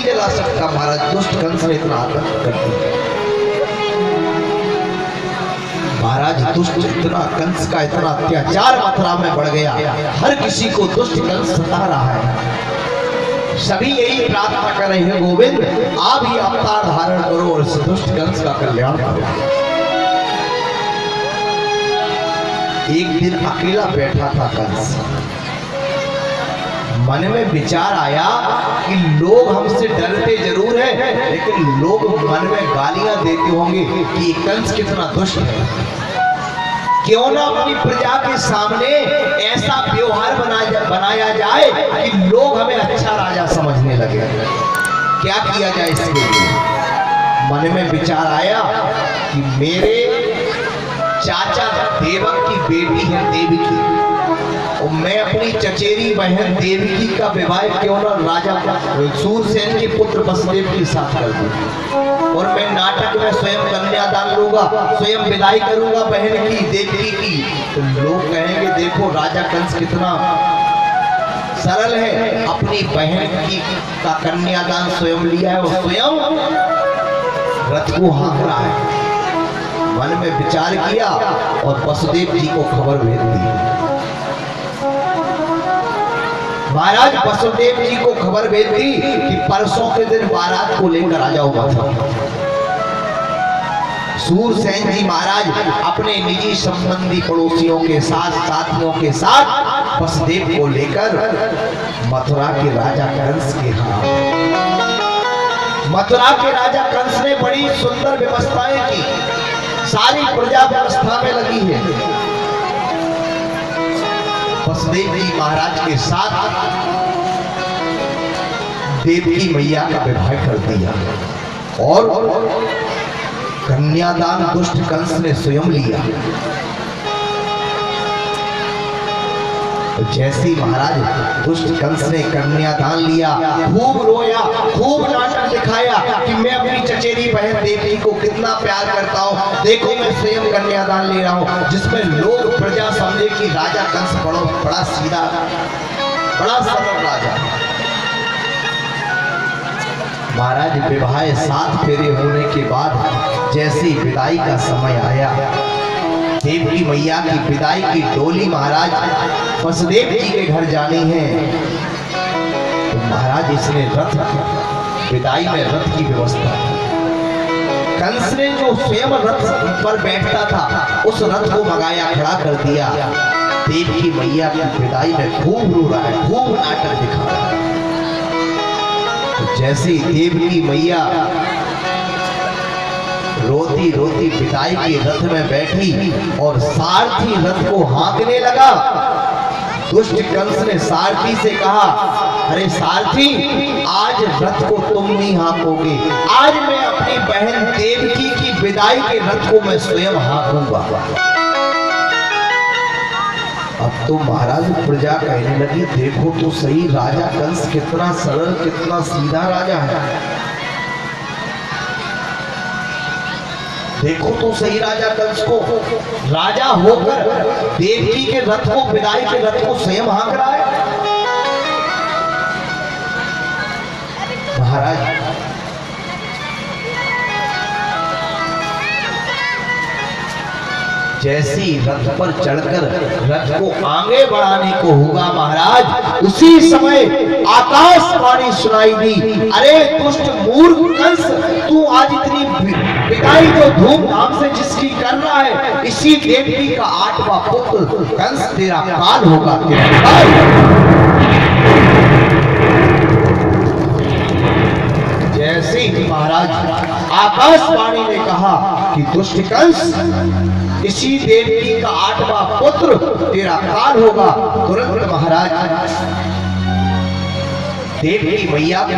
जला सकता महाराज। दुष्ट कंस ने इतना आतंक कर दिया महाराज। दुष्ट इतना कंस का इतना अत्याचार मथुरा में बढ़ गया, हर किसी को दुष्ट कंस सता रहा है। सभी यही प्रार्थना कर रहे हैं, गोविंद आप ही अवतार धारण करो और इस दुष्ट कंस का कल्याण करो। एक दिन अकेला बैठा था कंस, मन में विचार आया कि लोग हमसे डरते जरूर हैं, लेकिन लोग मन में गालियां देते होंगे कि कंस कितना दुष्ट है। क्यों ना अपनी प्रजा के सामने ऐसा व्यवहार बनाया जाए कि लोग हमें अच्छा राजा समझने लगे। क्या किया जाए इसके लिए? मन में विचार आया कि मेरे चाचा देवक की बेटी है देवकी, और मैं अपनी चचेरी बहन देवकी का विवाह क्यों ना राजा सूरसेन के पुत्र वसुदेव के साथ कर दूं, और मैं नाटक में स्वयं कन्यादान लूंगा, स्वयं विदाई करूंगा बहन की देवकी की। तो लोग कहेंगे देखो राजा कंस कितना सरल है, अपनी बहन की का कन्यादान स्वयं लिया है और स्वयं रथ को हाँक रहा है। मन में विचार किया और वसुदेव जी को खबर भेज दी। महाराज वसुदेव जी को खबर भेज दी कि परसों के दिन बारात को लेकर आ जाओ मथुरा। सूरसेन जी महाराज अपने निजी संबंधी पड़ोसियों के साथ, साथियों के साथ वसुदेव को लेकर मथुरा के राजा कंस के यहाँ। मथुरा के राजा कंस ने बड़ी सुंदर व्यवस्थाएं की, सारी प्रजा व्यवस्था में लगी है। वसुदेव जी महाराज के साथ देवकी मैया का विवाह कर दिया और कन्यादान दुष्ट कंस ने स्वयं लिया। जैसे महाराज दुष्ट कंस ने कन्यादान लिया, खूब रोया, खूब नाटक दिखाया कि मैं अपनी चचेरी बहन देवकी को कितना प्यार करता हूँ, देखो मैं स्वयं कन्यादान ले रहा हूँ, जिसमें लोग प्रजा समझे कि राजा कंस बड़ा सीधा, बड़ा सरल राजा। महाराज विवाह 7 फेरे होने के बाद जैसे विदाई का समय आया, देवकी मैया की विदाई की डोली महाराज वसुदेव जी के घर जानी है, तो महाराज इसने रथ विदाई में रथ की व्यवस्था। कंस ने जो स्वयं रथ पर बैठता था उस रथ को मंगाया, खड़ा कर दिया। देवकी मैया की विदाई में खूब रो रहा है, खूब नाटक दिखा रहा है। तो जैसे देवकी मैया रोती रोती विदाई के रथ में बैठी और सारथी रथ को हाँकने लगा, दुष्ट कंस ने सारथी से कहा, अरे सारथी आज रथ को तुम नहीं हाँकोगे, आज मैं अपनी बहन देवकी की विदाई के रथ को मैं स्वयं हाँकूंगा। अब तो महाराज प्रजा कहने लगी, देखो तो सही राजा कंस कितना सरल, कितना सीधा राजा है, देखो तो सही राजा कंस को, राजा होकर देवकी के रथ को, विदाई के रथ को स्वयं हाँक रहा है। महाराज जैसी रथ पर चढ़कर रथ को आगे बढ़ाने को होगा महाराज, उसी समय आकाशवाणी सुनाई दी, अरे दुष्ट मूर्ख कंस, तू आज इतनी विदाई जो धूमधाम से जिसकी कर रहा है, इसी देवकी का 8वां पुत्र कंस तेरा काल होगा, तेरा काल। जैसे ही महाराज आकाशवाणी ने कहा कि दुष्ट कंस, इसी देवकी का 8वां पुत्र तेरा काल होगा, तुरंत महाराज देवकी मैया के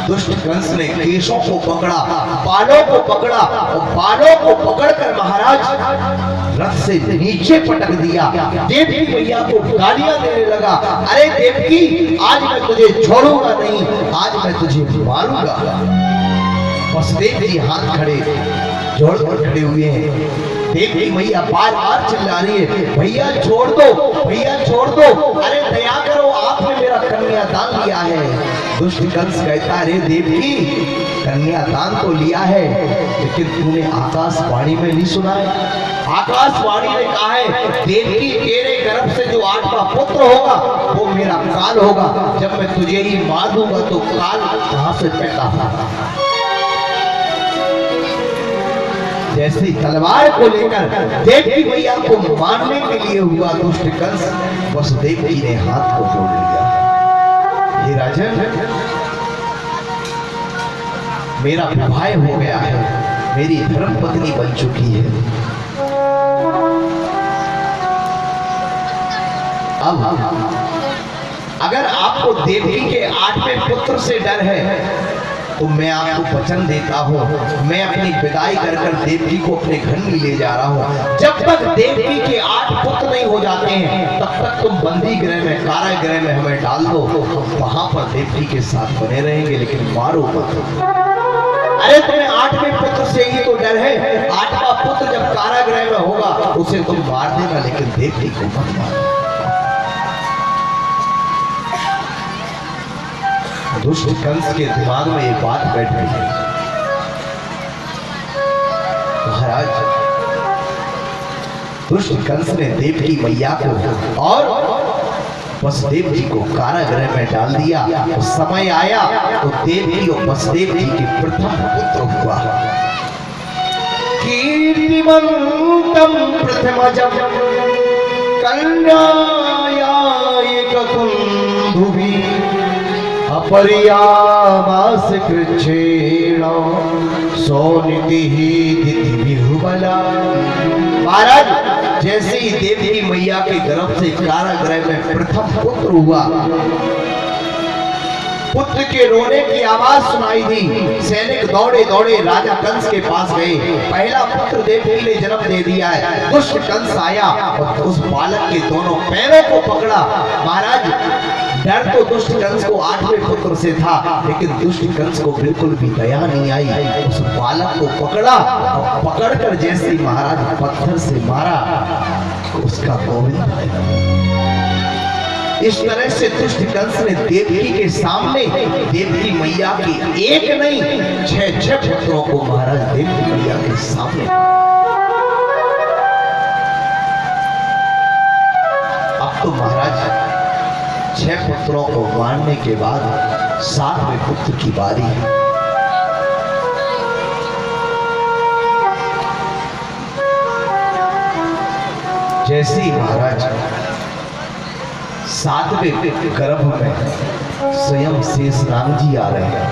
दुष्ट कंस ने केशों को पकड़ा, बालों को पकड़ा और बालों को पकड़कर महाराज रथ से नीचे पटक दिया। देवकी मैया को गालियां देने लगा, अरे देवकी आज मैं तुझे छोड़ूंगा नहीं, आज मैं तुझे मारूंगा। वसुदेव जी हाथ खड़े जोड़कर खड़े हुए हैं, देवकी मैया बार-बार चिल्ला रही है, भैया छोड़ दो, भैया छोड़ दो, अरे दया करो, आपने मेरा तेरा कन्यादान लिया है। दुष्ट कंस कहता है, रे देवकी कन्यादान तो लिया है, लेकिन तूने आकाशवाणी में नहीं सुना है। आकाशवाणी ने कहा है, देवकी तेरे गर्भ से जो 8वां पुत्र होगा वो मेरा काल होगा। जब मैं तुझे ही मार दूंगा तो काल कहां से पैदा होगा। जैसे तलवार को लेकर देवकी मैया को मारने के लिए हुआ दुष्ट कंस, वसुदेव जी ने हाथ को जोड़ लिया। हे राजन, मेरा विवाह हो गया है, मेरी धर्म पत्नी बन चुकी है। अब अगर आपको देवकी के 8वें पुत्र से डर है तो मैं आपको वचन देता हूँ, मैं अपनी विदाई कर कर देवकी को अपने घर में ले जा रहा हूँ। जब तक देवकी के 8 पुत्र नहीं हो जाते हैं तब तक तुम बंदी गृह में, कारागृह में हमें डाल दो, वहां पर देवकी के साथ बने रहेंगे, लेकिन मारो मत। अरे तुम्हें 8वें पुत्र से ही तो डर है, 8वां पुत्र जब कारागृह में होगा उसे तुम मार देना, लेकिन देवकी को मत मारना। दुष्ट कंस के दिमाग में एक बात बैठ गई, महाराज दुष्ट कंस ने देवकी मैया को और वसुदेव जी को कारागृह में डाल दिया। तो समय आया तो देवकी और वसुदेव जी के प्रथम पुत्र हुआ। कीर्तिमंतम प्रथमजम कन्याया एककुंधुभि अपरियामास कृच्छेण सोनितिः दितिभिर्बला। महाराज जैसे ही देवकी मैया के गर्भ से कारागृह में प्रथम पुत्र हुआ, पुत्र के रोने की आवाज सुनाई दी। सैनिक दौड़े दौड़े राजा कंस के पास गए। पहला पुत्र देवकी ने जन्म दे दिया है। दुष्ट कंस आया और उस बालक के दोनों पैरों को पकड़ा। महाराज डर तो दुष्ट कंस को 8वें पुत्र से था, लेकिन दुष्ट कंस को बिल्कुल भी दया नहीं आई। उस बालक को पकड़ा और पकड़कर जैसे महाराज पत्थर से मारा, उसका गोविंद। इस तरह से दुष्ट कंस ने देवकी के सामने देवकी मैया की एक नहीं 6 पुत्रों को महाराज देवकी मैया के सामने। अब तो महाराज 6 पुत्रों को मारने के बाद 7वें पुत्र की बारी है। जैसे ही महाराज 7वें गर्भ में स्वयं शेषनाग जी आ रहे हैं।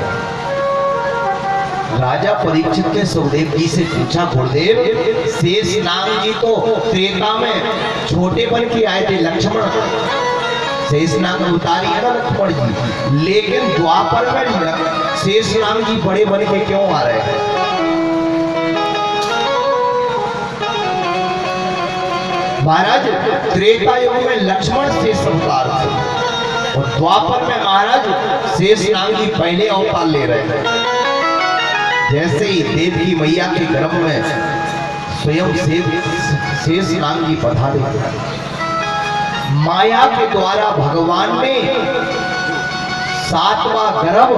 राजा परीक्षित ने सुखदेव जी से पूछा, गुरुदेव शेषनाग जी तो त्रेता में छोटे बन के आए थे, लक्ष्मण शेषनाग उतारी है ना लक्ष्मण जी, लेकिन द्वापर में शेषनाग जी बड़े बन के क्यों आ रहे हैं? महाराज त्रेता युग में लक्ष्मण शेष अवतार थे और द्वापर में महाराज शेषनाग जी पहले अवतार ले रहे थे। जैसे ही देवकी मैया के गर्भ में स्वयं शेषनाग जी पधारे, माया के द्वारा भगवान ने 7वां गर्भ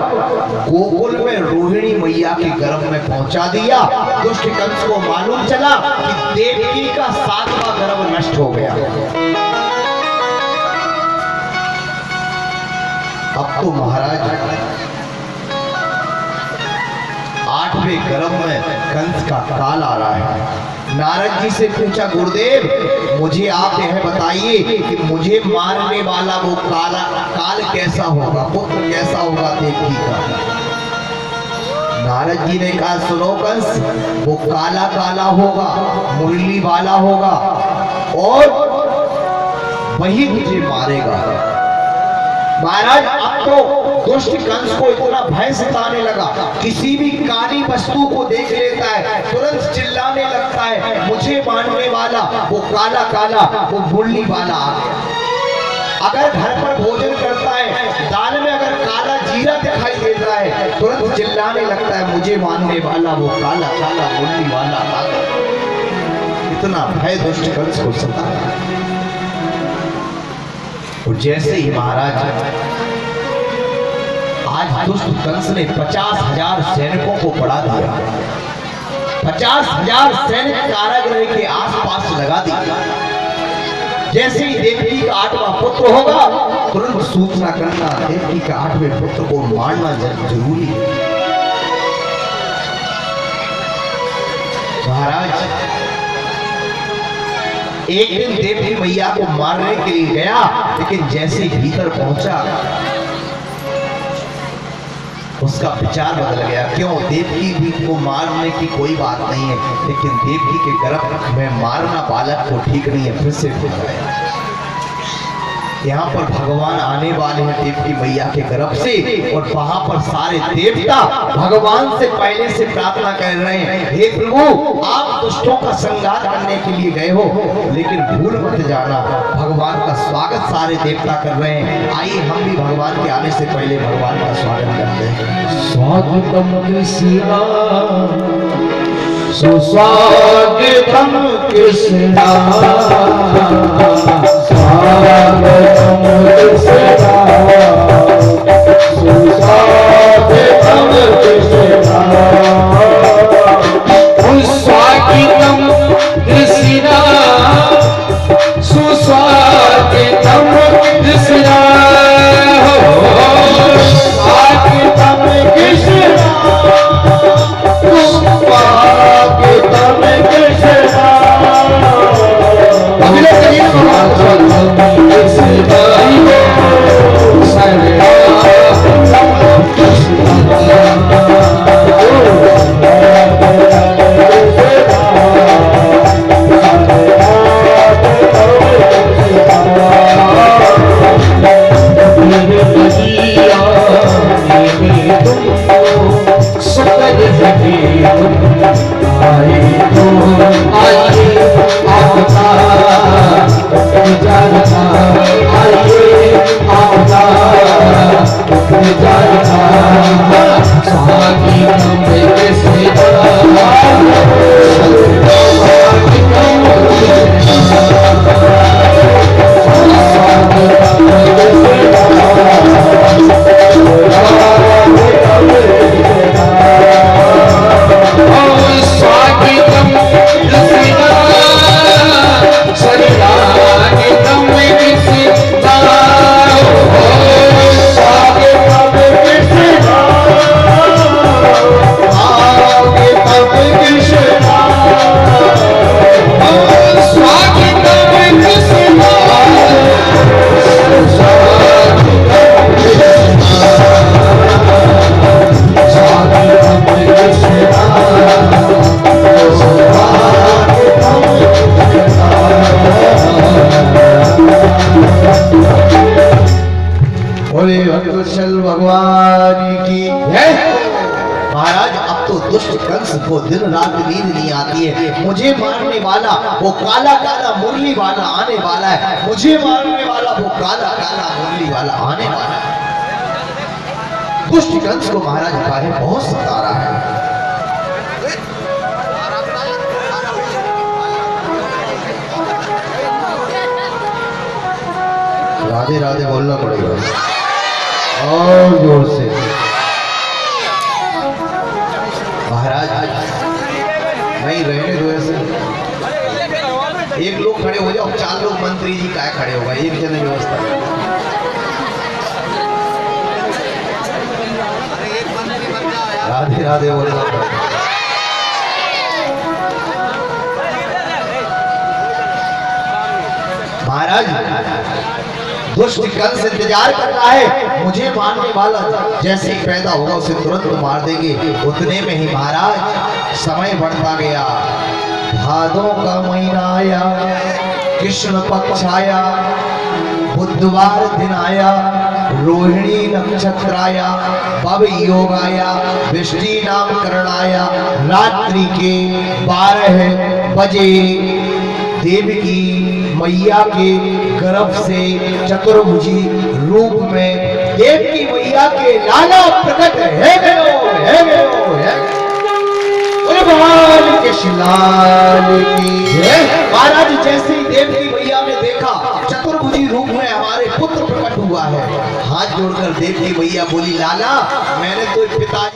गोकुल में रोहिणी मैया के गर्भ में पहुंचा दिया। दुष्ट कंस को मालूम चला कि देवकी का 7वां गर्भ नष्ट हो गया। अब तो महाराज 8वें गर्भ में कंस का काल आ रहा है। नारद जी से पूछा, गुरुदेव मुझे आप यह बताइए कि मुझे मारने वाला वो काल कैसा होगा, पुत्र कैसा होगा देवकी का? नारद जी ने कहा, सुनो कंस, वो काला काला होगा, मुरली वाला होगा और वही तुझे मारेगा। महाराज अब तो दुष्ट कंस को इतना भय सताने लगा, किसी भी काली वस्तु को देख लेता है तुरंत चिल्लाने लगता है, मुझे मारने वाला वो काला काला, वो मुरली वाला आ गया। अगर घर पर भोजन करता है, दाल में अगर काला जीरा दिखाई देता है तुरंत चिल्लाने लगता है, मुझे मारने वाला वो काला काला मुरली वाला आ गया। इतना भय दुष्ट कंस को सताया। और जैसे ही महाराज आज दुष्ट कंस ने 50,000 सैनिकों को बढ़ा दिया, 50,000 सैनिक कारागृह के आसपास लगा दिया। जैसे ही देवकी का 8वां पुत्र होगा तुरंत सूचना करना, देवकी के 8वें पुत्र को मारना जरूरी है। महाराज एक दिन देवकी मैया को मारने के लिए गया, लेकिन जैसे ही भीतर पहुंचा उसका विचार बदल गया। क्यों? देवकी भी को मारने की कोई बात नहीं है, लेकिन देवकी के गर्भ में मारना बालक को ठीक नहीं है। फिर से भूल गया। यहाँ पर भगवान आने वाले हैं देवकी मैया के गर्भ से, और वहां पर सारे देवता भगवान से पहले से प्रार्थना कर रहे हैं, हे प्रभु आप दुष्टों का संहार करने के लिए गए हो, लेकिन भूल मत जाना भगवान का स्वागत सारे देवता कर रहे हैं। आइए हम भी भगवान के आने से पहले भगवान का स्वागत करते हैं। स्वागतम कृष्णा सुस्वागतम कृष्णा, स्वागतम कृष्णा सुस्वागतम कृष्णा, स्वागतम कृष्णा सुस्वागतम कृष्णा, स्वागतम कृष्णा भगवान की है। महाराज अब तो दुष्ट कंस को दिन रात नींद नहीं आती है। मुझे मारने वाला वो काला काला मुरली वाला आने वाला है, मुझे मारने वाला वो काला काला मुरली वाला आने वाला है। दुष्ट कंस को महाराज काहे बहुत सता रहा है। राधे राधे बोलना पड़ेगा और जोर से। महाराज नहीं रहने दो ऐसे, एक लोग खड़े हो जाओ, 4 लोग मंत्री जी क्या खड़े होगा, एक जन व्यवस्था। राधे राधे बोलना पड़ेगा। महाराज दुष्ट कंस इंतजार कर रहा है, मुझे मारने वाला जैसे ही पैदा होगा उसे तुरंत मार देंगे। उतने में ही महाराज समय बढ़ता गया। भादों का महीना आया, कृष्ण पक्ष आया, बुधवार दिन आया, रोहिणी नक्षत्र आया, भव योग आया, वृष्टि नामकरण आया। रात्रि के 12 बजे देवकी मैया के गर्भ से चतुर्भुजी रूप में देवकी मैया के लाला प्रकट है गयो है। भगवान के शिलाल की है। महाराज जैसे ही देवकी मैया ने देखा चतुर्भुजी रूप में हमारे पुत्र सुनकर देवकी मैया बोली लाला मैंने तो पिता